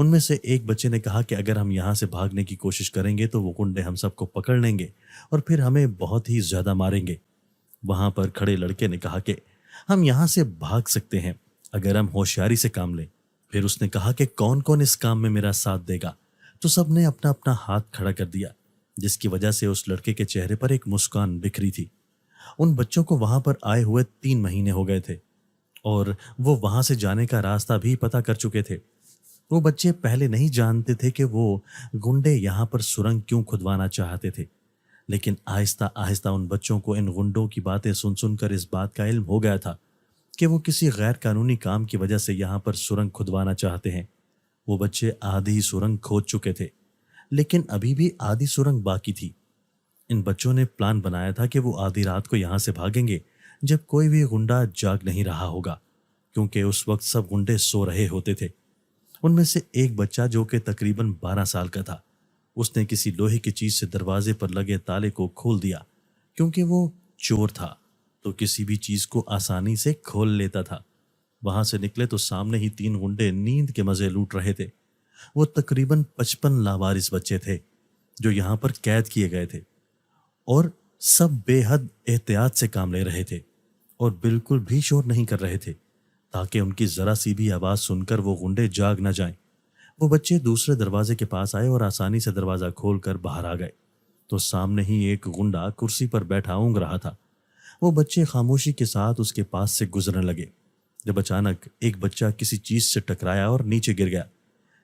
ان میں سے ایک بچے نے کہا کہ اگر ہم یہاں سے بھاگنے کی کوشش کریں گے تو وہ گنڈے ہم سب کو پکڑ لیں گے اور پھر ہمیں بہت ہی زیادہ ماریں گے۔ وہاں پر کھڑے لڑکے نے کہا کہ ہم یہاں سے بھاگ سکتے ہیں اگر ہم ہوشیاری سے کام لیں۔ پھر اس نے کہا کہ کون کون اس کام میں میرا ساتھ دے گا؟ تو سب نے اپنا اپنا ہاتھ کھڑا کر دیا، جس کی وجہ سے اس لڑکے کے چہرے پر ایک مسکان بکھری تھی۔ ان بچوں کو وہاں پر آئے ہوئے 3 مہینے ہو گئے تھے اور وہ وہاں سے جانے کا راستہ بھی پتہ کر چکے تھے۔ وہ بچے پہلے نہیں جانتے تھے کہ وہ گنڈے یہاں پر سرنگ کیوں کھدوانا چاہتے تھے، لیکن آہستہ آہستہ ان بچوں کو ان گنڈوں کی باتیں سن سن کر اس بات کا علم ہو گیا تھا کہ وہ کسی غیر قانونی کام کی وجہ سے یہاں پر سرنگ کھدوانا چاہتے ہیں۔ وہ بچے آدھی سرنگ کھود چکے تھے، لیکن ابھی بھی آدھی سرنگ باقی تھی۔ ان بچوں نے پلان بنایا تھا کہ وہ آدھی رات کو یہاں سے بھاگیں گے جب کوئی بھی گنڈا جاگ نہیں رہا ہوگا، کیونکہ اس وقت سب گنڈے سو رہے ہوتے تھے۔ ان میں سے ایک بچہ جو کہ تقریباً 12 سال کا تھا، اس نے کسی لوہے کی چیز سے دروازے پر لگے تالے کو کھول دیا، کیونکہ وہ چور تھا تو کسی بھی چیز کو آسانی سے کھول لیتا تھا۔ وہاں سے نکلے تو سامنے ہی 3 گنڈے نیند کے مزے لوٹ رہے تھے۔ وہ تقریباً 55 لاوارث بچے تھے جو یہاں پر قید کیے گئے تھے، اور سب بے حد احتیاط سے کام لے رہے تھے اور بالکل بھی شور نہیں کر رہے تھے تاکہ ان کی ذرا سی بھی آواز سن کر وہ گنڈے جاگ نہ جائیں۔ وہ بچے دوسرے دروازے کے پاس آئے اور آسانی سے دروازہ کھول کر باہر آ گئے تو سامنے ہی ایک گنڈا کرسی پر بیٹھا اونگ رہا تھا۔ وہ بچے خاموشی کے ساتھ اس کے پاس سے گزرنے لگے جب اچانک ایک بچہ کسی چیز سے ٹکرایا اور نیچے گر گیا۔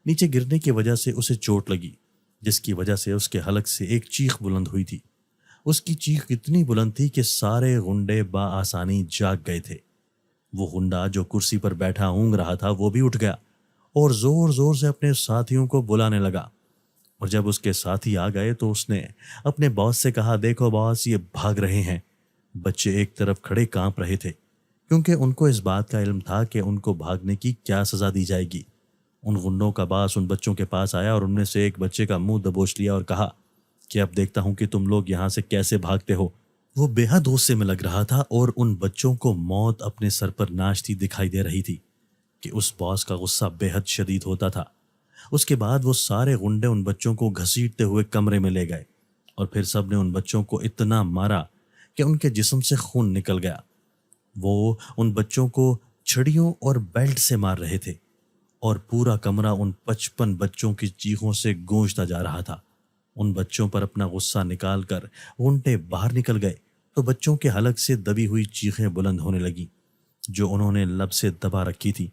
نیچے گرنے کی وجہ سے اسے چوٹ لگی، جس کی وجہ سے اس کے حلق سے ایک چیخ بلند ہوئی تھی۔ اس کی چیخ اتنی بلند تھی کہ سارے گنڈے بآسانی جاگ گئے تھے۔ وہ گنڈا جو کرسی پر بیٹھا اونگ رہا تھا وہ بھی اٹھ گیا اور زور زور سے اپنے ساتھیوں کو بلانے لگا، اور جب اس کے ساتھی آ گئے تو اس نے اپنے باس سے کہا، دیکھو باس، یہ بھاگ رہے ہیں۔ بچے ایک طرف کھڑے کانپ رہے تھے کیونکہ ان کو اس بات کا علم تھا کہ ان کو بھاگنے کی کیا سزا دی جائے گی۔ ان گنڈوں کا باس ان بچوں کے پاس آیا اور ان میں سے ایک بچے کا منہ دبوچ لیا اور کہا کہ اب دیکھتا ہوں کہ تم لوگ یہاں سے کیسے بھاگتے ہو۔ وہ بے حد غصے میں لگ رہا تھا اور ان بچوں کو موت اپنے سر پر ناشتی دکھائی دے رہی تھی کہ اس باس کا غصہ بے حد شدید ہوتا تھا۔ اس کے بعد وہ سارے گنڈے ان بچوں کو گھسیٹتے ہوئے کمرے میں لے گئے اور پھر سب نے ان بچوں کو اتنا مارا کہ ان کے جسم سے خون نکل گیا۔ وہ ان بچوں کو چھڑیوں اور بیلٹ سے مار رہے تھے اور پورا کمرہ ان 55 بچوں کی چیخوں سے گونجتا جا رہا تھا۔ ان بچوں پر اپنا غصہ نکال کر گنڈے باہر نکل گئے تو بچوں کے حلق سے دبی ہوئی چیخیں بلند ہونے لگیں جو انہوں نے لب سے دبا رکھی تھی،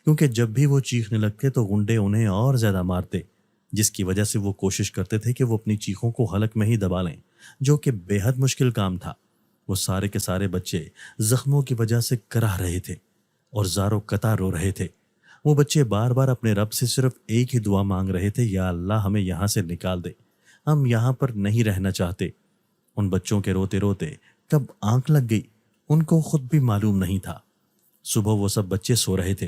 کیونکہ جب بھی وہ چیخنے لگتے تو گنڈے انہیں اور زیادہ مارتے، جس کی وجہ سے وہ کوشش کرتے تھے کہ وہ اپنی چیخوں کو حلق میں ہی دبا لیں، جو کہ بے حد مشکل کام تھا۔ وہ سارے کے سارے بچے زخموں کی وجہ سے کراہ رہے تھے اور زاروں قطار رو رہے تھے۔ وہ بچے بار بار اپنے رب سے صرف ایک ہی دعا مانگ رہے تھے، یا اللہ ہمیں یہاں سے نکال دے، ہم یہاں پر نہیں رہنا چاہتے۔ ان بچوں کے روتے روتے کب آنکھ لگ گئی ان کو خود بھی معلوم نہیں تھا۔ صبح وہ سب بچے سو رہے تھے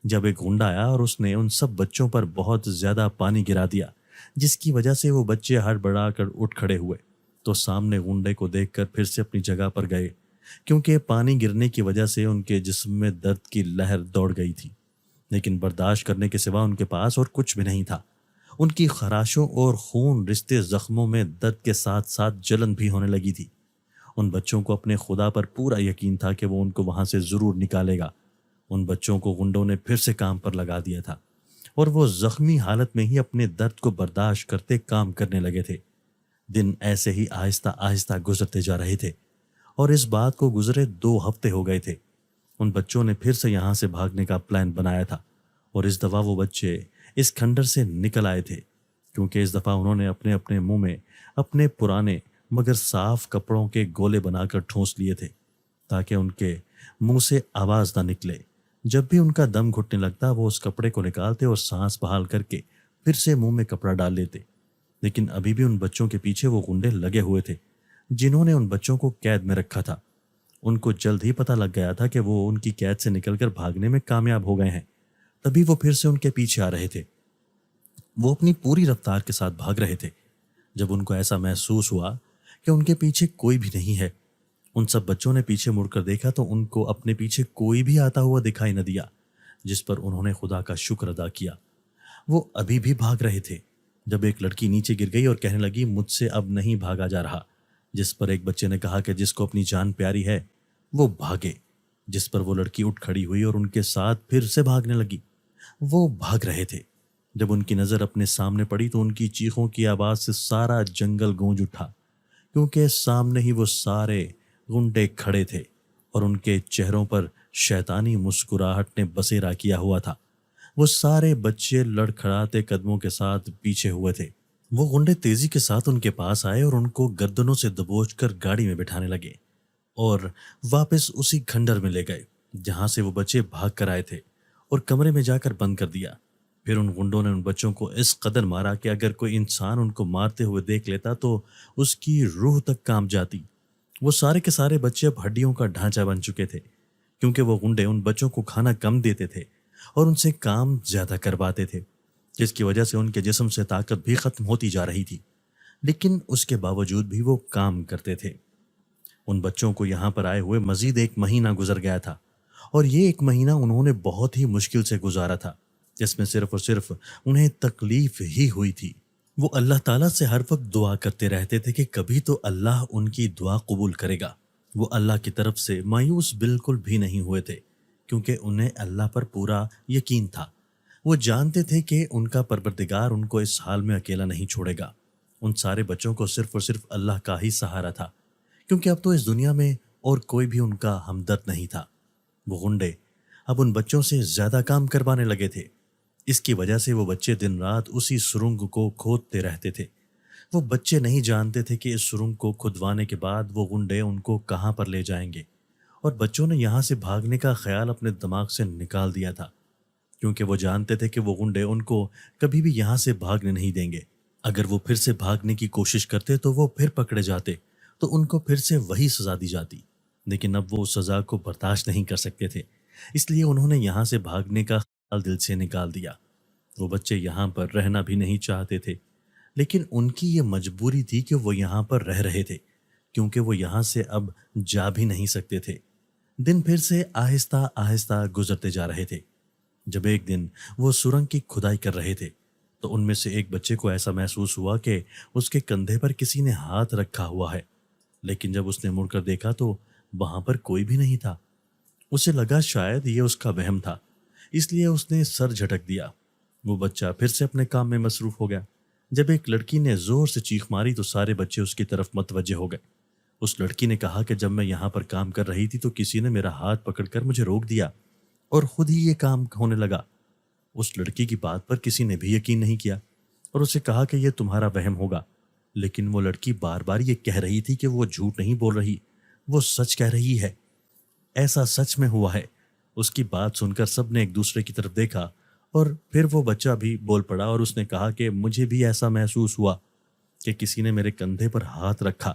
جب ایک گنڈا آیا اور اس نے ان سب بچوں پر بہت زیادہ پانی گرا دیا، جس کی وجہ سے وہ بچے ہڑبڑا کر اٹھ کھڑے ہوئے تو سامنے گنڈے کو دیکھ کر پھر سے اپنی جگہ پر گئے، کیونکہ پانی گرنے کی وجہ سے ان کے جسم میں درد کی لہر دوڑ گئی تھی، لیکن برداشت کرنے کے سوا ان کے پاس اور کچھ بھی نہیں تھا۔ ان کی خراشوں اور خون رشتے زخموں میں درد کے ساتھ ساتھ جلن بھی ہونے لگی تھی۔ ان بچوں کو اپنے خدا پر پورا یقین تھا کہ وہ ان کو وہاں سے ضرور نکالے گا۔ ان بچوں کو گنڈوں نے پھر سے کام پر لگا دیا تھا اور وہ زخمی حالت میں ہی اپنے درد کو برداشت کرتے کام کرنے لگے تھے۔ دن ایسے ہی آہستہ آہستہ گزرتے جا رہے تھے اور اس بات کو گزرے 2 ہفتے ہو گئے تھے۔ ان بچوں نے پھر سے یہاں سے بھاگنے کا پلان بنایا تھا اور اس دفعہ وہ بچے اس کھنڈر سے نکل آئے تھے، کیونکہ اس دفعہ انہوں نے اپنے اپنے منہ میں اپنے پرانے مگر صاف کپڑوں کے گولے بنا کر ٹھونس لیے تھے تاکہ ان کے منہ سے آواز نہ نکلے۔ جب بھی ان کا دم گھٹنے لگتا وہ اس کپڑے کو نکالتے اور سانس بحال کر کے پھر سے منہ میں کپڑا ڈال لیتے، لیکن ابھی بھی ان بچوں کے پیچھے وہ گنڈے لگے ہوئے تھے جنہوں نے ان بچوں کو قید میں رکھا تھا۔ ان کو جلد ہی پتہ لگ گیا تھا کہ وہ ان کی قید سے نکل کر بھاگنے میں کامیاب ہو گئے ہیں، تبھی وہ پھر سے ان کے پیچھے آ رہے تھے۔ وہ اپنی پوری رفتار کے ساتھ بھاگ رہے تھے۔ جب ان کو ایسا محسوس ہوا کہ ان کے پیچھے کوئی بھی نہیں ہے، ان سب بچوں نے پیچھے مڑ کر دیکھا تو ان کو اپنے پیچھے کوئی بھی آتا ہوا دکھائی نہ دیا، جس پر انہوں نے خدا کا شکر ادا کیا۔ وہ ابھی بھی بھاگ رہے تھے جب ایک لڑکی نیچے گر گئی اور کہنے لگی مجھ سے اب نہیں بھاگا جا رہا، جس پر ایک بچے نے کہا کہ جس کو اپنی جان پیاری ہے وہ بھاگے، جس پر وہ لڑکی اٹھ کھڑی ہوئی اور ان کے ساتھ پھر سے بھاگنے لگی۔ وہ بھاگ رہے تھے، جب ان کی نظر اپنے سامنے پڑی تو ان کی چیخوں کی آواز سے سارا جنگل گونج اٹھا، کیونکہ سامنے ہی وہ سارے غنڈے کھڑے تھے اور ان کے چہروں پر شیطانی مسکراہٹ نے بسیرا کیا ہوا تھا۔ وہ سارے بچے لڑکھڑاتے قدموں کے ساتھ پیچھے ہوئے تھے۔ وہ غنڈے تیزی کے ساتھ ان کے پاس آئے اور ان کو گردنوں سے دبوچ کر گاڑی میں بٹھانے لگے اور واپس اسی کھنڈر میں لے گئے جہاں سے وہ بچے بھاگ کر آئے تھے اور کمرے میں جا کر بند کر دیا۔ پھر ان غنڈوں نے ان بچوں کو اس قدر مارا کہ اگر کوئی انسان ان کو مارتے ہوئے دیکھ لیتا تو اس کی روح تک کانپ جاتی۔ وہ سارے کے سارے بچے اب ہڈیوں کا ڈھانچہ بن چکے تھے، کیونکہ وہ غنڈے ان بچوں کو کھانا کم دیتے تھے اور ان سے کام زیادہ کرواتے تھے، جس کی وجہ سے ان کے جسم سے طاقت بھی ختم ہوتی جا رہی تھی، لیکن اس کے باوجود بھی وہ کام کرتے تھے۔ ان بچوں کو یہاں پر آئے ہوئے مزید 1 مہینہ گزر گیا تھا، اور یہ 1 مہینہ انہوں نے بہت ہی مشکل سے گزارا تھا، جس میں صرف اور صرف انہیں تکلیف ہی ہوئی تھی۔ وہ اللہ تعالیٰ سے ہر وقت دعا کرتے رہتے تھے کہ کبھی تو اللہ ان کی دعا قبول کرے گا۔ وہ اللہ کی طرف سے مایوس بالکل بھی نہیں ہوئے تھے، کیونکہ انہیں اللہ پر پورا یقین تھا۔ وہ جانتے تھے کہ ان کا پروردگار ان کو اس حال میں اکیلا نہیں چھوڑے گا۔ ان سارے بچوں کو صرف اور صرف اللہ کا ہی سہارا تھا، کیونکہ اب تو اس دنیا میں اور کوئی بھی ان کا ہمدرد نہیں تھا۔ وہ غنڈے اب ان بچوں سے زیادہ کام کروانے لگے تھے، اس کی وجہ سے وہ بچے دن رات اسی سرنگ کو کھودتے رہتے تھے۔ وہ بچے نہیں جانتے تھے کہ اس سرنگ کو کھدوانے کے بعد وہ غنڈے ان کو کہاں پر لے جائیں گے، اور بچوں نے یہاں سے بھاگنے کا خیال اپنے دماغ سے نکال دیا تھا، کیونکہ وہ جانتے تھے کہ وہ غنڈے ان کو کبھی بھی یہاں سے بھاگنے نہیں دیں گے۔ اگر وہ پھر سے بھاگنے کی کوشش کرتے تو وہ پھر پکڑے جاتے، تو ان کو پھر سے وہی سزا دی جاتی، لیکن اب وہ اس سزا کو برداشت نہیں کر سکتے تھے، اس لیے انہوں نے یہاں سے بھاگنے کا خیال دل سے نکال دیا۔ وہ بچے یہاں پر رہنا بھی نہیں چاہتے تھے، لیکن ان کی یہ مجبوری تھی کہ وہ یہاں پر رہ رہے تھے، کیونکہ وہ یہاں سے اب جا بھی نہیں سکتے تھے۔ دن پھر سے آہستہ آہستہ گزرتے جا رہے تھے۔ جب ایک دن وہ سرنگ کی کھدائی کر رہے تھے تو ان میں سے ایک بچے کو ایسا محسوس ہوا کہ اس کے کندھے پر کسی نے ہاتھ رکھا ہوا ہے، لیکن جب اس نے مڑ کر دیکھا تو وہاں پر کوئی بھی نہیں تھا۔ اسے لگا شاید یہ اس کا وہم تھا، اس لیے اس نے سر جھٹک دیا۔ وہ بچہ پھر سے اپنے کام میں مصروف ہو گیا۔ جب ایک لڑکی نے زور سے چیخ ماری تو سارے بچے اس کی طرف متوجہ ہو گئے۔ اس لڑکی نے کہا کہ جب میں یہاں پر کام کر رہی تھی تو کسی نے میرا ہاتھ پکڑ کر مجھے روک دیا اور خود ہی یہ کام ہونے لگا۔ اس لڑکی کی بات پر کسی نے بھی یقین نہیں کیا اور اسے کہا کہ یہ تمہارا وہم ہوگا، لیکن وہ لڑکی بار بار یہ کہہ رہی تھی کہ وہ جھوٹ نہیں بول رہی، وہ سچ کہہ رہی ہے، ایسا سچ میں ہوا ہے۔ اس کی بات سن کر سب نے ایک دوسرے کی طرف دیکھا اور پھر وہ بچہ بھی بول پڑا اور اس نے کہا کہ مجھے بھی ایسا محسوس ہوا کہ کسی نے میرے کندھے پر ہاتھ رکھا،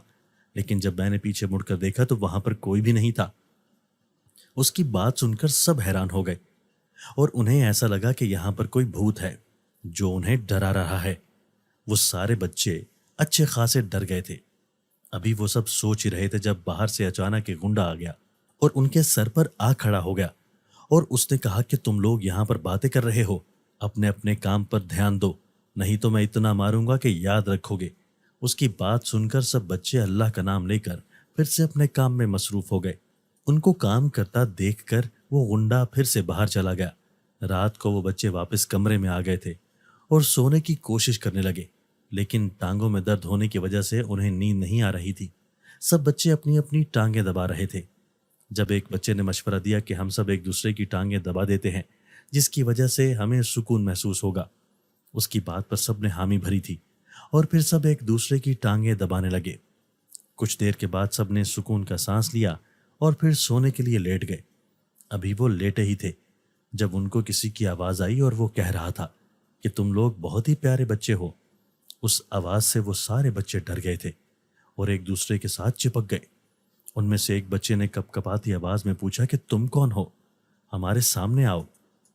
لیکن جب میں نے پیچھے مڑ کر دیکھا تو وہاں پر کوئی بھی نہیں تھا۔ اس کی بات سن کر سب حیران ہو گئے اور انہیں ایسا لگا کہ یہاں پر کوئی بھوت ہے جو انہیں ڈرا رہا ہے۔ وہ سارے بچے اچھے خاصے ڈر گئے تھے۔ ابھی وہ سب سوچ ہی رہے تھے جب باہر سے اچانک ایک غنڈا آ گیا اور ان کے سر پر آ کھڑا ہو گیا اور اس نے کہا کہ تم لوگ یہاں پر باتیں کر رہے ہو، اپنے اپنے کام پر دھیان دو، نہیں تو میں اتنا ماروں گا کہ یاد رکھو گے۔ اس کی بات سن کر سب بچے اللہ کا نام لے کر پھر سے اپنے کام میں مصروف ہو گئے۔ ان کو کام کرتا دیکھ کر وہ غنڈا پھر سے باہر چلا گیا۔ رات کو وہ بچے واپس کمرے میں آ گئے تھے اور سونے کی کوشش کرنے لگے، لیکن ٹانگوں میں درد ہونے کی وجہ سے انہیں نیند نہیں آ رہی تھی۔ سب بچے اپنی اپنی ٹانگیں دبا رہے تھے۔ جب ایک بچے نے مشورہ دیا کہ ہم سب ایک دوسرے کی ٹانگیں دبا دیتے ہیں جس کی وجہ سے ہمیں سکون محسوس ہوگا، اس کی بات پر سب نے حامی بھری تھی اور پھر سب ایک دوسرے کی ٹانگیں دبانے لگے۔ کچھ دیر کے بعد سب نے سکون کا سانس لیا اور پھر سونے کے لیے لیٹ گئے۔ ابھی وہ لیٹے ہی تھے جب ان کو کسی کی آواز آئی اور وہ کہہ رہا تھا کہ تم لوگ بہت ہی پیارے بچے ہو۔ اس آواز سے وہ سارے بچے ڈر گئے تھے اور ایک دوسرے کے ساتھ چپک گئے۔ ان میں سے ایک بچے نے کپ کپاتی آواز میں پوچھا کہ تم کون ہو؟ ہمارے سامنے آؤ۔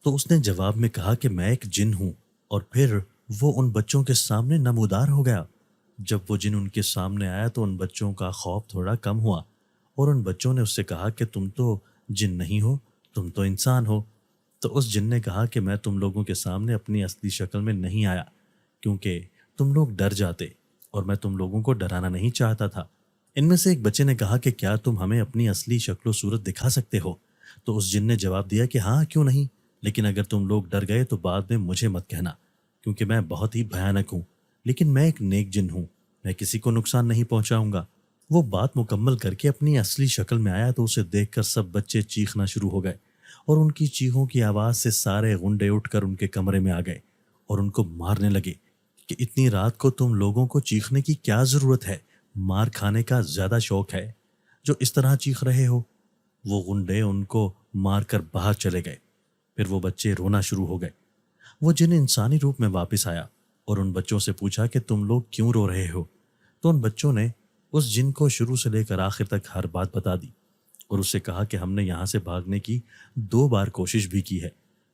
تو اس نے جواب میں کہا کہ میں ایک جن ہوں، اور پھر وہ ان بچوں کے سامنے نمودار ہو گیا۔ جب وہ جن ان کے سامنے آیا تو ان بچوں کا خوف تھوڑا کم ہوا اور ان بچوں نے اس سے کہا کہ تم تو جن نہیں ہو، تم تو انسان ہو۔ تو اس جن نے کہا کہ میں تم لوگوں کے سامنے اپنی اصلی شکل میں نہیں آیا کیونکہ تم لوگ ڈر جاتے اور میں تم لوگوں کو ڈرانا نہیں چاہتا تھا۔ ان میں سے ایک بچے نے کہا کہ کیا تم ہمیں اپنی اصلی شکل و صورت دکھا سکتے ہو؟ تو اس جن نے جواب دیا کہ ہاں کیوں نہیں، لیکن اگر تم لوگ ڈر گئے تو بعد میں مجھے مت کہنا کیونکہ میں بہت ہی بھیانک ہوں، لیکن میں ایک نیک جن ہوں، میں کسی کو نقصان نہیں پہنچاؤں گا۔ وہ بات مکمل کر کے اپنی اصلی شکل میں آیا تو اسے دیکھ کر سب بچے چیخنا شروع ہو گئے اور ان کی چیخوں کی آواز سے سارے غنڈے اٹھ کر ان کے کمرے میں آ گئے اور ان کو مارنے لگے کہ اتنی رات کو تم لوگوں کو چیخنے کی کیا ضرورت ہے؟ مار کھانے کا زیادہ شوق ہے جو اس طرح چیخ رہے ہو؟ وہ غنڈے ان کو مار کر باہر چلے گئے۔ پھر وہ بچے رونا شروع ہو گئے۔ وہ جن انسانی روپ میں واپس آیا اور ان بچوں سے پوچھا کہ تم لوگ کیوں رو رہے ہو؟ تو ان بچوں نے اس جن کو شروع سے لے کر آخر تک ہر بات بتا دی اور اس سے کہا کہ ہم نے یہاں سے بھاگنے کی 2 بار کوشش بھی کی ہے،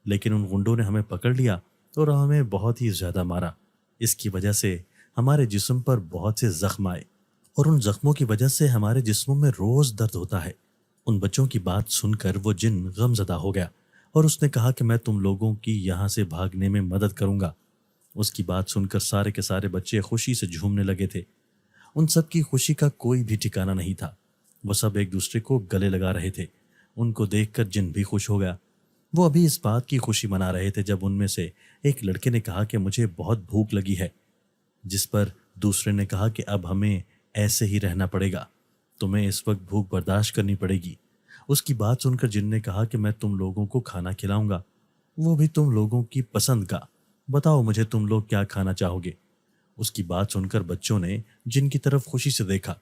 لیکن ان غنڈوں نے ہمیں پکڑ لیا اور ہمیں بہت ہی زیادہ مارا۔ اس کی وجہ سے ہمارے جسم پر بہت سے زخم آئے اور ان زخموں کی وجہ سے ہمارے جسموں میں روز درد ہوتا ہے۔ ان بچوں کی بات سن کر وہ جن غم زدہ ہو گیا اور اس نے کہا کہ میں تم لوگوں کی یہاں سے بھاگنے میں مدد کروں گا۔ اس کی بات سن کر سارے کے سارے بچے خوشی سے جھومنے لگے تھے۔ ان سب کی خوشی کا کوئی بھی ٹھکانہ نہیں تھا۔ وہ سب ایک دوسرے کو گلے لگا رہے تھے۔ ان کو دیکھ کر جن بھی خوش ہو گیا۔ وہ ابھی اس بات کی خوشی منا رہے تھے جب ان میں سے ایک لڑکے نے کہا کہ مجھے بہت بھوک لگی ہے، جس پر دوسرے نے کہا کہ اب ہمیں ایسے ہی رہنا پڑے گا، تمہیں اس وقت بھوک برداشت کرنی پڑے گی۔ اس کی بات سن کر جن نے کہا کہ میں تم لوگوں کو کھانا کھلاؤں گا، وہ بھی تم لوگوں کی پسند کا، بتاؤ مجھے تم لوگ کیا کھانا چاہو گے؟ اس کی بات سن کر بچوں نے جن کی طرف خوشی سے دیکھا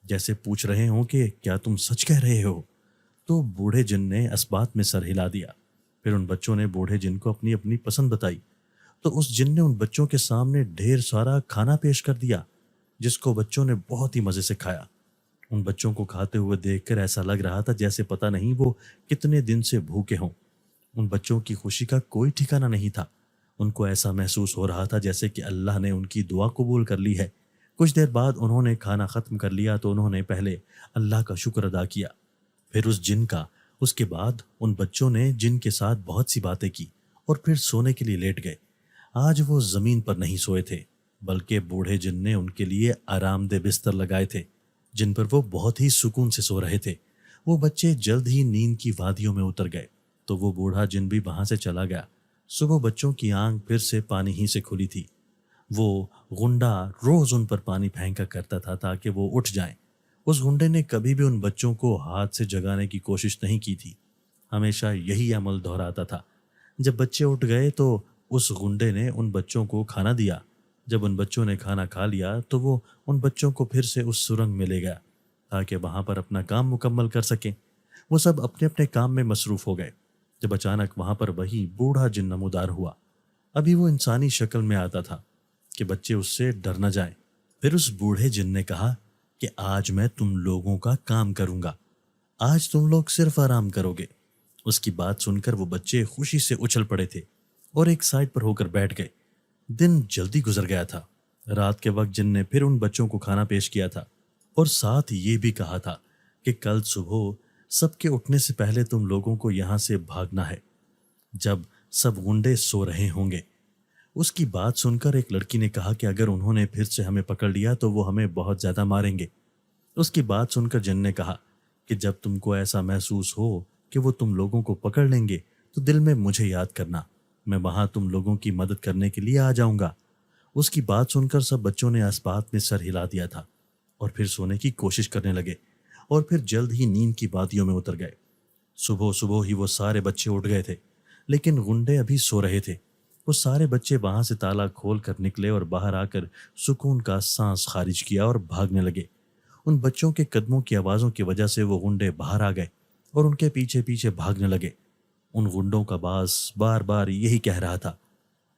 جیسے پوچھ رہے ہوں کہ کیا تم سچ کہہ رہے ہو؟ تو بوڑھے جن نے اس بات میں سر ہلا دیا۔ پھر ان بچوں نے بوڑھے جن کو اپنی اپنی پسند بتائی تو اس جن نے ان بچوں کے سامنے ڈھیر سارا کھانا پیش کر دیا جس کو بچوں نے بہت ہی مزے سے کھایا۔ ان بچوں کو کھاتے ہوئے دیکھ کر ایسا لگ رہا تھا جیسے پتہ نہیں وہ کتنے دن سے بھوکے ہوں۔ ان بچوں کی خوشی کا کوئی ٹھکانہ نہیں تھا۔ ان کو ایسا محسوس ہو رہا تھا جیسے کہ اللہ نے ان کی دعا قبول کر لی ہے۔ کچھ دیر بعد انہوں نے کھانا ختم کر لیا تو انہوں نے پہلے اللہ کا شکر ادا کیا، پھر اس جن کا۔ اس کے بعد ان بچوں نے جن کے ساتھ بہت سی باتیں کی اور پھر سونے کے لیے لیٹ گئے۔ آج وہ زمین پر نہیں سوئے تھے بلکہ بوڑھے جن نے ان کے لیے آرام دہ بستر لگائے تھے جن پر وہ بہت ہی سکون سے سو رہے تھے۔ وہ بچے جلد ہی نیند کی وادیوں میں اتر گئے تو وہ بوڑھا جن بھی وہاں سے چلا گیا۔ صبح بچوں کی آنکھ پھر سے پانی ہی سے کھلی تھی۔ وہ غنڈا روز ان پر پانی پھینکا کرتا تھا تاکہ وہ اٹھ جائیں۔ اس غنڈے نے کبھی بھی ان بچوں کو ہاتھ سے جگانے کی کوشش نہیں کی تھی، ہمیشہ یہی عمل دہراتا تھا۔ جب بچے اٹھ گئے تو اس غنڈے نے ان بچوں کو کھانا دیا۔ جب ان بچوں نے کھانا کھا لیا تو وہ ان بچوں کو پھر سے اس سرنگ میں لے گیا تاکہ وہاں پر اپنا کام مکمل کر سکیں۔ وہ سب اپنے اپنے کام میں مصروف ہو گئے جب اچانک وہاں پر وہی بوڑھا جن نمودار ہوا۔ ابھی وہ انسانی شکل میں آتا تھا کہ بچے اس سے ڈر نہ جائیں۔ پھر اس بوڑھے جن نے کہا کہ آج میں تم لوگوں کا کام کروں گا، آج تم لوگ صرف آرام کرو گے۔ اس کی بات سن کر وہ بچے خوشی سے اچھل پڑے تھے اور ایک سائڈ پر ہو کر بیٹھ گئے۔ دن جلدی گزر گیا تھا۔ رات کے وقت جن نے پھر ان بچوں کو کھانا پیش کیا تھا اور ساتھ یہ بھی کہا تھا کہ کل صبح سب کے اٹھنے سے پہلے تم لوگوں کو یہاں سے بھاگنا ہے جب سب غنڈے سو رہے ہوں گے۔ اس کی بات سن کر ایک لڑکی نے کہا کہ اگر انہوں نے پھر سے ہمیں پکڑ لیا تو وہ ہمیں بہت زیادہ ماریں گے۔ اس کی بات سن کر جن نے کہا کہ جب تم کو ایسا محسوس ہو کہ وہ تم لوگوں کو پکڑ لیں گے تو دل میں مجھے یاد کرنا، میں وہاں تم لوگوں کی مدد کرنے کے لیے آ جاؤں گا۔ اس کی بات سن کر سب بچوں نے اس بات میں سر ہلا دیا تھا اور پھر سونے کی کوشش کرنے لگے اور پھر جلد ہی نیند کی وادیوں میں اتر گئے۔ صبح صبح ہی وہ سارے بچے اٹھ گئے تھے لیکن غنڈے ابھی سو رہے تھے۔ وہ سارے بچے وہاں سے تالا کھول کر نکلے اور باہر آ کر سکون کا سانس خارج کیا اور بھاگنے لگے۔ ان بچوں کے قدموں کی آوازوں کی وجہ سے وہ غنڈے باہر آ گئے اور ان کے پیچھے پیچھے بھاگنے لگے۔ ان غنڈوں کا باز بار بار یہی کہہ رہا تھا،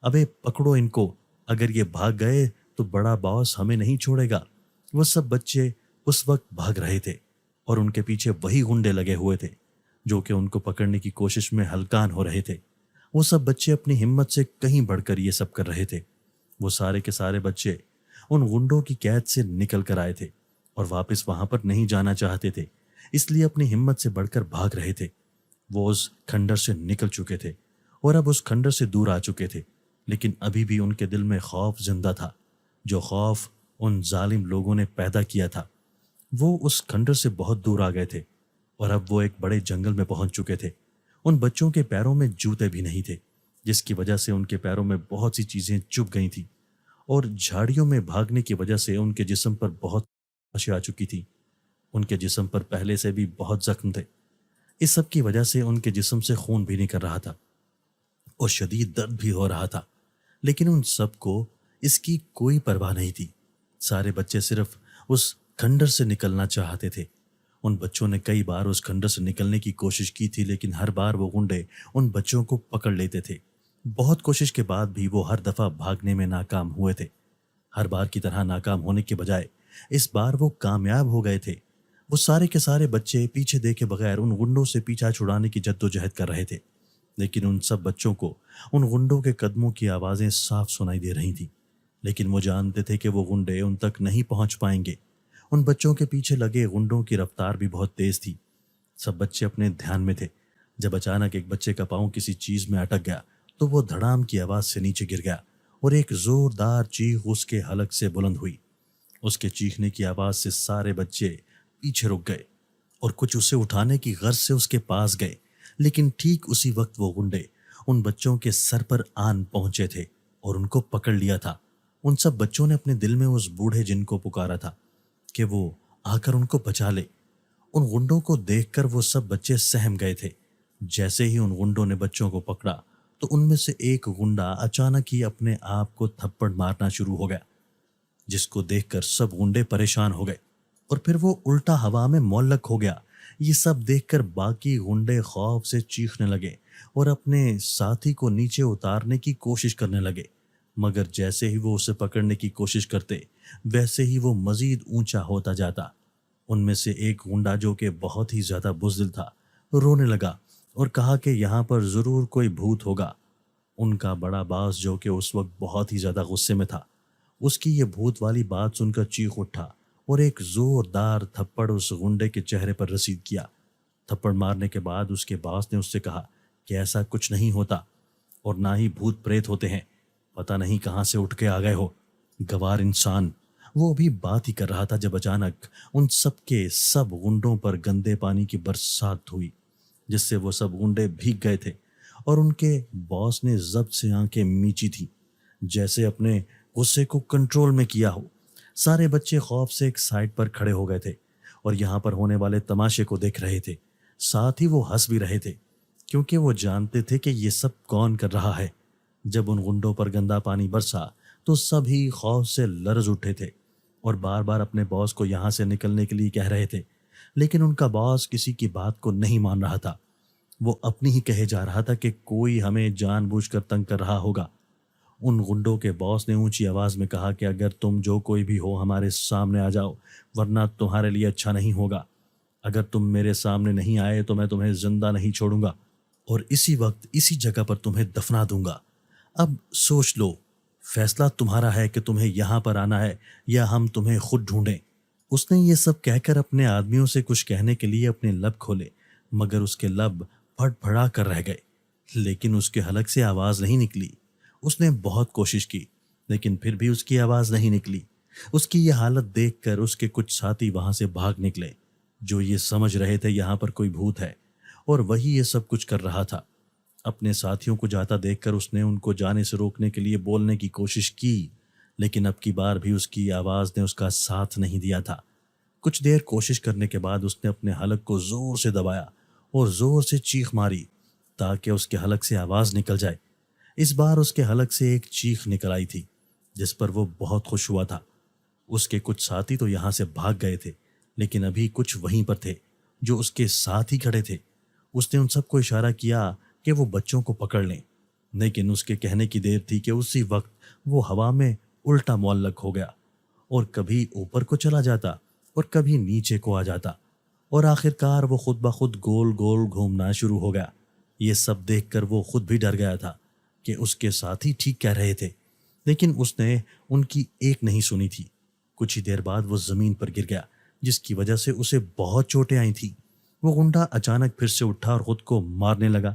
ابے پکڑو ان کو، اگر یہ بھاگ گئے تو بڑا باس ہمیں نہیں چھوڑے گا۔ وہ سب بچے اس وقت بھاگ رہے تھے اور ان کے پیچھے وہی غنڈے لگے ہوئے تھے جو کہ ان کو پکڑنے کی کوشش میں ہلکان ہو رہے تھے۔ وہ سب بچے اپنی ہمت سے کہیں بڑھ کر یہ سب کر رہے تھے۔ وہ سارے کے سارے بچے ان غنڈوں کی قید سے نکل کر آئے تھے اور واپس وہاں پر نہیں جانا چاہتے تھے، اس لیے اپنی ہمت سے بڑھ کر بھاگ رہے تھے۔ وہ اس کھنڈر سے نکل چکے تھے اور اب اس کھنڈر سے دور آ چکے تھے، لیکن ابھی بھی ان کے دل میں خوف زندہ تھا، جو خوف ان ظالم لوگوں نے پیدا کیا تھا۔ وہ اس کھنڈر سے بہت دور آ گئے تھے اور اب وہ ایک بڑے جنگل میں پہنچ چکے تھے۔ ان بچوں کے پیروں میں جوتے بھی نہیں تھے، جس کی وجہ سے ان کے پیروں میں بہت سی چیزیں چبھ گئی تھیں، اور جھاڑیوں میں بھاگنے کی وجہ سے ان کے جسم پر بہت خراشیں آ چکی تھیں۔ ان کے جسم پر پہلے سے بھی بہت زخم تھے۔ اس سب کی وجہ سے ان کے جسم سے خون بھی نکل رہا تھا اور شدید درد بھی ہو رہا تھا، لیکن ان سب کو اس کی کوئی پرواہ نہیں تھی۔ سارے بچے صرف اس کھنڈر سے نکلنا چاہتے تھے۔ ان بچوں نے کئی بار اس کھنڈر سے نکلنے کی کوشش کی تھی، لیکن ہر بار وہ غنڈے ان بچوں کو پکڑ لیتے تھے۔ بہت کوشش کے بعد بھی وہ ہر دفعہ بھاگنے میں ناکام ہوئے تھے۔ ہر بار کی طرح ناکام ہونے کے بجائے اس بار وہ کامیاب ہو گئے تھے۔ وہ سارے کے سارے بچے پیچھے دیکھے بغیر ان غنڈوں سے پیچھا چھڑانے کی جدوجہد کر رہے تھے، لیکن ان سب بچوں کو ان غنڈوں کے قدموں کی آوازیں صاف سنائی دے رہی تھیں، لیکن وہ جانتے تھے کہ وہ غنڈے ان تک نہیں پہنچ پائیں گے۔ ان بچوں کے پیچھے لگے غنڈوں کی رفتار بھی بہت تیز تھی۔ سب بچے اپنے دھیان میں تھے، جب اچانک ایک بچے کا پاؤں کسی چیز میں اٹک گیا تو وہ دھڑام کی آواز سے نیچے گر گیا اور ایک زوردار چیخ اس کے حلق سے بلند ہوئی۔ اس کے چیخنے کی آواز سے سارے بچے پیچھے رک گئے اور کچھ اسے اٹھانے کی غرض سے اس کے پاس گئے، لیکن ٹھیک اسی وقت وہ غنڈے ان بچوں کے سر پر آن پہنچے تھے اور ان کو پکڑ لیا تھا۔ ان سب بچوں نے اپنے دل میں اس بوڑھے جن کو پکارا تھا کہ وہ آ کر ان کو بچا لے۔ ان غنڈوں کو دیکھ کر وہ سب بچے سہم گئے تھے۔ جیسے ہی ان غنڈوں نے بچوں کو پکڑا تو ان میں سے ایک غنڈا اچانک ہی اپنے آپ کو تھپڑ مارنا شروع ہو گیا، جس کو دیکھ کر سب غنڈے پریشان ہو گئے، اور پھر وہ الٹا ہوا میں معلق ہو گیا۔ یہ سب دیکھ کر باقی غنڈے خوف سے چیخنے لگے اور اپنے ساتھی کو نیچے اتارنے کی کوشش کرنے لگے، مگر جیسے ہی وہ اسے پکڑنے کی کوشش کرتے ویسے ہی وہ مزید اونچا ہوتا جاتا۔ ان میں سے ایک غنڈا، جو کہ بہت ہی زیادہ بزدل تھا، رونے لگا اور کہا کہ یہاں پر ضرور کوئی بھوت ہوگا۔ ان کا بڑا باس، جو کہ اس وقت بہت ہی زیادہ غصے میں تھا، اس کی یہ بھوت والی بات سن کر چیخ اٹھا اور ایک زوردار تھپڑ اس غنڈے کے چہرے پر رسید کیا۔ تھپڑ مارنے کے بعد اس کے باس نے اس سے کہا کہ ایسا کچھ نہیں ہوتا اور نہ ہی بھوت پریت ہوتے ہیں، پتہ نہیں کہاں سے اٹھ کے آ گئے ہو، گوار انسان۔ وہ ابھی بات ہی کر رہا تھا جب اچانک ان سب کے سب غنڈوں پر گندے پانی کی برسات ہوئی، جس سے وہ سب غنڈے بھیگ گئے تھے، اور ان کے باس نے ضبط سے آنکھیں میچی تھیں، جیسے اپنے غصے کو کنٹرول میں کیا ہو۔ سارے بچے خوف سے ایک سائڈ پر کھڑے ہو گئے تھے اور یہاں پر ہونے والے تماشے کو دیکھ رہے تھے۔ ساتھ ہی وہ ہنس بھی رہے تھے، کیونکہ وہ جانتے تھے کہ یہ سب کون کر رہا ہے۔ جب ان غنڈوں پر گندا پانی برسا تو سب ہی خوف سے لرز اٹھے تھے اور بار بار اپنے باس کو یہاں سے نکلنے کے لیے کہہ رہے تھے، لیکن ان کا باس کسی کی بات کو نہیں مان رہا تھا۔ وہ اپنی ہی کہے جا رہا تھا کہ کوئی ہمیں جان بوجھ کر تنگ کر رہا ہوگا۔ ان غنڈوں کے باس نے اونچی آواز میں کہا کہ اگر تم جو کوئی بھی ہو ہمارے سامنے آ جاؤ، ورنہ تمہارے لیے اچھا نہیں ہوگا۔ اگر تم میرے سامنے نہیں آئے تو میں تمہیں زندہ نہیں چھوڑوں گا اور اسی وقت اسی جگہ پر تمہیں دفنا دوں گا۔ اب سوچ لو، فیصلہ تمہارا ہے کہ تمہیں یہاں پر آنا ہے یا ہم تمہیں خود ڈھونڈیں۔ اس نے یہ سب کہہ کر اپنے آدمیوں سے کچھ کہنے کے لیے اپنے لب کھولے، مگر اس کے لب پھٹ پھڑا کر رہ گئے، لیکن اس کے حلق سے آواز نہیں نکلی۔ اس نے بہت کوشش کی، لیکن پھر بھی اس کی آواز نہیں نکلی۔ اس کی یہ حالت دیکھ کر اس کے کچھ ساتھی وہاں سے بھاگ نکلے، جو یہ سمجھ رہے تھے یہاں پر کوئی بھوت ہے، اور وہی یہ سب کچھ کر رہا تھا۔ اپنے ساتھیوں کو جاتا دیکھ کر اس نے ان کو جانے سے روکنے کے لیے بولنے کی کوشش کی، لیکن اب کی بار بھی اس کی آواز نے اس کا ساتھ نہیں دیا تھا۔ کچھ دیر کوشش کرنے کے بعد اس نے اپنے حلق کو زور سے دبایا اور زور سے چیخ ماری تاکہ اس کے حلق سے آواز نکل جائے۔ اس بار اس کے حلق سے ایک چیخ نکل آئی تھی، جس پر وہ بہت خوش ہوا تھا۔ اس کے کچھ ساتھی تو یہاں سے بھاگ گئے تھے، لیکن ابھی کچھ وہیں پر تھے جو اس کے ساتھ ہی کھڑے تھے۔ اس نے ان سب کو اشارہ کیا کہ وہ بچوں کو پکڑ لیں، لیکن اس کے کہنے کی دیر تھی کہ اسی وقت وہ ہوا میں الٹا معلق ہو گیا اور کبھی اوپر کو چلا جاتا اور کبھی نیچے کو آ جاتا، اور آخرکار وہ خود بخود گول گول گھومنا شروع ہو گیا۔ یہ سب دیکھ کر وہ خود بھی ڈر گیا تھا کہ اس کے ساتھی ٹھیک کہہ رہے تھے، لیکن اس نے ان کی ایک نہیں سنی تھی۔ کچھ ہی دیر بعد وہ زمین پر گر گیا، جس کی وجہ سے اسے بہت چوٹیں آئی تھیں۔ وہ غنڈا اچانک پھر سے اٹھا اور خود کو مارنے لگا۔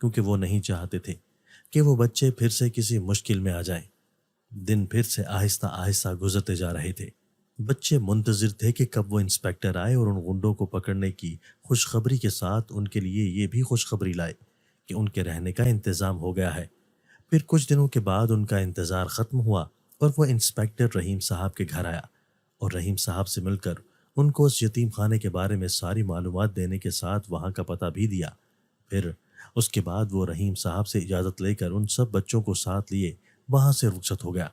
کیونکہ وہ نہیں چاہتے تھے کہ وہ بچے پھر سے کسی مشکل میں آ جائیں۔ دن پھر سے آہستہ آہستہ گزرتے جا رہے تھے۔ بچے منتظر تھے کہ کب وہ انسپیکٹر آئے اور ان غنڈوں کو پکڑنے کی خوشخبری کے ساتھ ان کے لیے یہ بھی خوشخبری لائے کہ ان کے رہنے کا انتظام ہو گیا ہے۔ پھر کچھ دنوں کے بعد ان کا انتظار ختم ہوا اور وہ انسپیکٹر رحیم صاحب کے گھر آیا اور رحیم صاحب سے مل کر ان کو اس یتیم خانے کے بارے میں ساری معلومات دینے کے ساتھ وہاں کا پتہ بھی دیا۔ پھر اس کے بعد وہ رحیم صاحب سے اجازت لے کر ان سب بچوں کو ساتھ لیے وہاں سے رخصت ہو گیا۔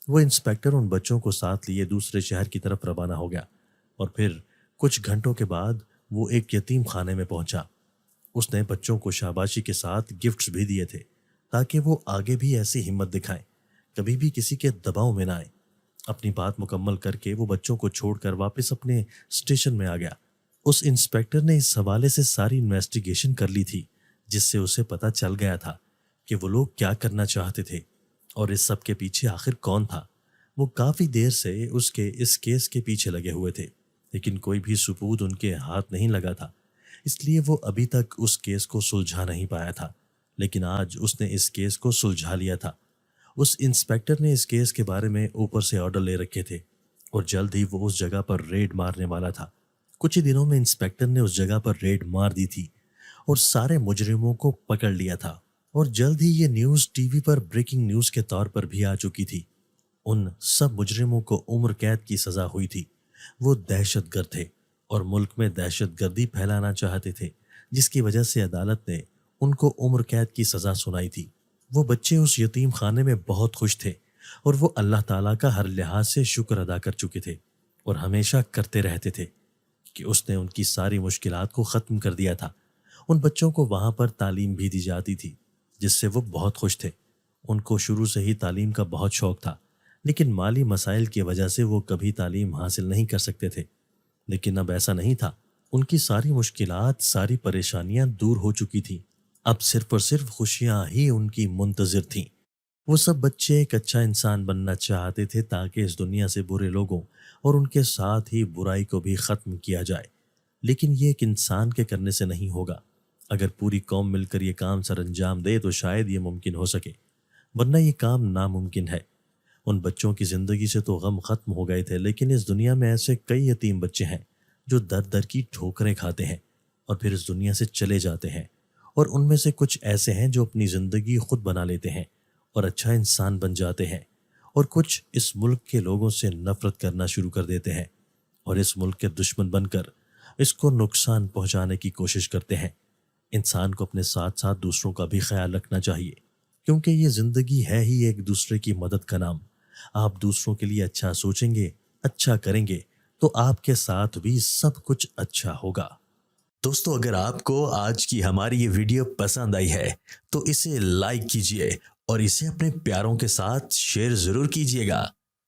وہ انسپیکٹر ان بچوں کو ساتھ لیے دوسرے شہر کی طرف روانہ ہو گیا اور پھر کچھ گھنٹوں کے بعد وہ ایک یتیم خانے میں پہنچا۔ اس نے بچوں کو شاباشی کے ساتھ گفٹس بھی دیے تھے تاکہ وہ آگے بھی ایسی ہمت دکھائیں، کبھی بھی کسی کے دباؤ میں نہ آئیں۔ اپنی بات مکمل کر کے وہ بچوں کو چھوڑ کر واپس اپنے اسٹیشن میں آ گیا۔ اس انسپیکٹر نے اس حوالے سے ساری انویسٹیگیشن کر لی تھی، جس سے اسے پتہ چل گیا تھا کہ وہ لوگ کیا کرنا چاہتے تھے اور اس سب کے پیچھے آخر کون تھا۔ وہ کافی دیر سے اس کیس کے پیچھے لگے ہوئے تھے، لیکن کوئی بھی ثبوت ان کے ہاتھ نہیں لگا تھا، اس لیے وہ ابھی تک اس کیس کو سلجھا نہیں پایا تھا۔ لیکن آج اس نے اس کیس کو سلجھا لیا تھا۔ اس انسپیکٹر نے اس کیس کے بارے میں اوپر سے آرڈر لے رکھے تھے اور جلد ہی وہ اس جگہ پر ریڈ مارنے والا تھا۔ کچھ ہی دنوں میں انسپیکٹر نے اس جگہ پر ریڈ مار دی تھی اور سارے مجرموں کو پکڑ لیا تھا، اور جلد ہی یہ نیوز ٹی وی پر بریکنگ نیوز کے طور پر بھی آ چکی تھی۔ ان سب مجرموں کو عمر قید کی سزا ہوئی تھی۔ وہ دہشت گرد تھے اور ملک میں دہشت گردی پھیلانا چاہتے تھے، جس کی وجہ سے عدالت نے ان کو عمر قید کی سزا سنائی تھی۔ وہ بچے اس یتیم خانے میں بہت خوش تھے اور وہ اللہ تعالیٰ کا ہر لحاظ سے شکر ادا کر چکے تھے اور ہمیشہ کرتے رہتے تھے کہ اس نے ان کی ساری مشکلات کو ختم کر دیا تھا۔ ان بچوں کو وہاں پر تعلیم بھی دی جاتی تھی، جس سے وہ بہت خوش تھے۔ ان کو شروع سے ہی تعلیم کا بہت شوق تھا، لیکن مالی مسائل کی وجہ سے وہ کبھی تعلیم حاصل نہیں کر سکتے تھے۔ لیکن اب ایسا نہیں تھا، ان کی ساری مشکلات، ساری پریشانیاں دور ہو چکی تھیں۔ اب صرف اور صرف خوشیاں ہی ان کی منتظر تھیں۔ وہ سب بچے ایک اچھا انسان بننا چاہتے تھے تاکہ اس دنیا سے برے لوگوں اور ان کے ساتھ ہی برائی کو بھی ختم کیا جائے۔ لیکن یہ ایک انسان کے کرنے سے نہیں ہوگا۔ اگر پوری قوم مل کر یہ کام سر انجام دے تو شاید یہ ممکن ہو سکے، ورنہ یہ کام ناممکن ہے۔ ان بچوں کی زندگی سے تو غم ختم ہو گئے تھے، لیکن اس دنیا میں ایسے کئی یتیم بچے ہیں جو در در کی ٹھوکریں کھاتے ہیں اور پھر اس دنیا سے چلے جاتے ہیں، اور ان میں سے کچھ ایسے ہیں جو اپنی زندگی خود بنا لیتے ہیں اور اچھا انسان بن جاتے ہیں، اور کچھ اس ملک کے لوگوں سے نفرت کرنا شروع کر دیتے ہیں اور اس ملک کے دشمن بن کر اس کو نقصان پہنچانے کی کوشش کرتے ہیں۔ انسان کو اپنے ساتھ ساتھ دوسروں کا بھی خیال رکھنا چاہیے، کیونکہ یہ زندگی ہے ہی ایک دوسرے کی مدد کا نام۔ آپ دوسروں کے لیے اچھا سوچیں گے، اچھا کریں گے تو آپ کے ساتھ بھی سب کچھ اچھا ہوگا۔ دوستو، اگر آپ کو آج کی ہماری یہ ویڈیو پسند آئی ہے تو اسے لائک کیجئے اور اسے اپنے پیاروں کے ساتھ شیئر ضرور کیجئے گا۔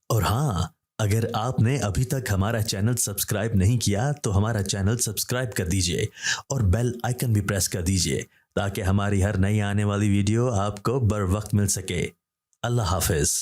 اور ہاں، اگر آپ نے ابھی تک ہمارا چینل سبسکرائب نہیں کیا تو ہمارا چینل سبسکرائب کر دیجئے اور بیل آئیکن بھی پریس کر دیجئے تاکہ ہماری ہر نئی آنے والی ویڈیو آپ کو بر وقت مل سکے۔ اللہ حافظ۔